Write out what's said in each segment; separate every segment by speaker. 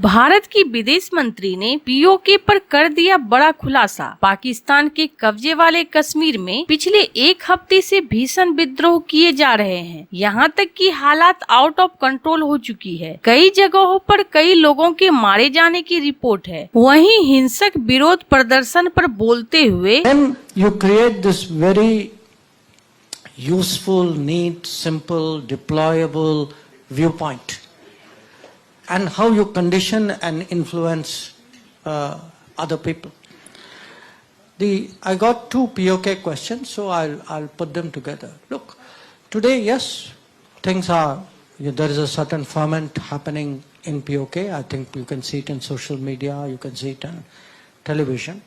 Speaker 1: भारत की विदेश मंत्री ने पीओके पर कर दिया बड़ा खुलासा। पाकिस्तान के कब्जे वाले कश्मीर में पिछले एक हफ्ते से भीषण विद्रोह किए जा रहे हैं। यहाँ तक कि हालात आउट ऑफ कंट्रोल हो चुकी है। कई जगहों पर कई लोगों के मारे जाने की रिपोर्ट है। वहीं हिंसक विरोध प्रदर्शन पर बोलते हुए
Speaker 2: you create this very useful, neat, simple, deployable viewpoint, and how you condition and influence other people. I got two POK questions, so I'll put them together. Look, today, yes, things are, there is a certain ferment happening in POK. I think you can see it in social media, you can see it on television.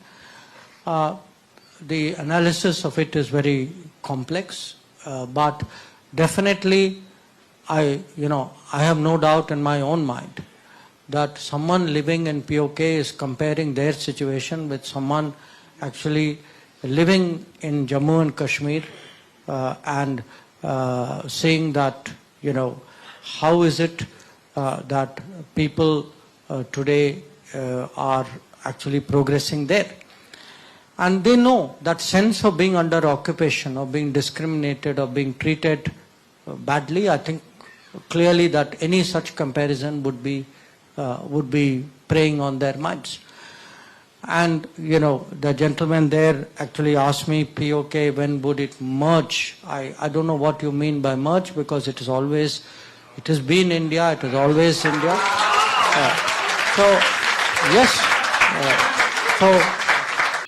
Speaker 2: The analysis of it is very complex, but definitely I have no doubt in my own mind that someone living in POK is comparing their situation with someone actually living in Jammu and Kashmir and saying that, how is it that people today are actually progressing there. And they know that sense of being under occupation, or being discriminated, or being treated badly. I think clearly that any such comparison would be preying on their minds. And the gentleman there actually asked me, POK, when would it merge? I don't know what you mean by merge, because it has been India, it is always India.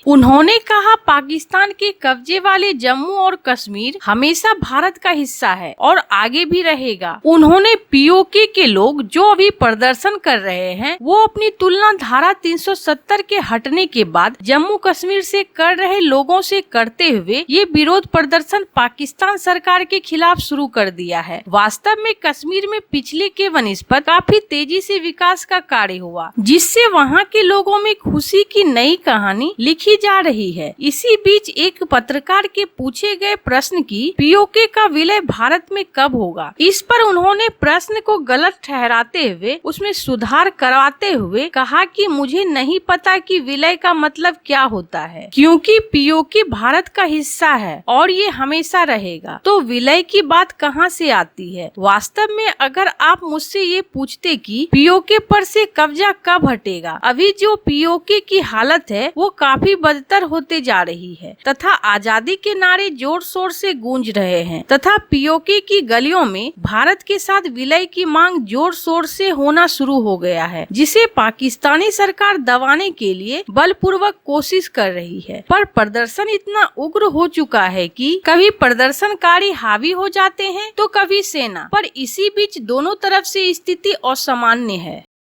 Speaker 1: उन्होंने कहा, पाकिस्तान के कब्जे वाले जम्मू और कश्मीर हमेशा भारत का हिस्सा है और आगे भी रहेगा। उन्होंने पीओके के लोग जो अभी प्रदर्शन कर रहे हैं, वो अपनी तुलना धारा 370 के हटने के बाद जम्मू कश्मीर से कर रहे लोगों से करते हुए ये विरोध प्रदर्शन पाकिस्तान सरकार के खिलाफ शुरू कर दिया है। वास्तव में कश्मीर में पिछले के वनिस्पत काफी तेजी से विकास का कार्य हुआ, जिससे वहाँ के लोगों में खुशी की नई कहानी लिखी जा रही है। इसी बीच एक पत्रकार के पूछे गए प्रश्न की पीओके का विलय भारत में कब होगा, इस पर उन्होंने प्रश्न को गलत ठहराते हुए उसमें सुधार करवाते हुए कहा कि मुझे नहीं पता कि विलय का मतलब क्या होता है, क्योंकि पीओके भारत का हिस्सा है और ये हमेशा रहेगा, तो विलय की बात कहां से आती है। वास्तव में अगर आप मुझसे ये पूछते कि पीओके पर से कब्जा कब हटेगा, अभी जो पीओके की हालत है वो काफी बदतर होते जा रही है तथा आजादी के नारे जोर शोर से गूंज रहे हैं तथा पीओके की गलियों में भारत के साथ विलय की मांग जोर शोर से होना शुरू हो गया है, जिसे पाकिस्तानी सरकार दबाने के लिए बलपूर्वक कोशिश कर रही है। पर प्रदर्शन इतना उग्र हो चुका है कि कभी प्रदर्शनकारी हावी हो जाते हैं तो कभी सेना, पर इसी बीच दोनों तरफ से स्थिति असामान्य है।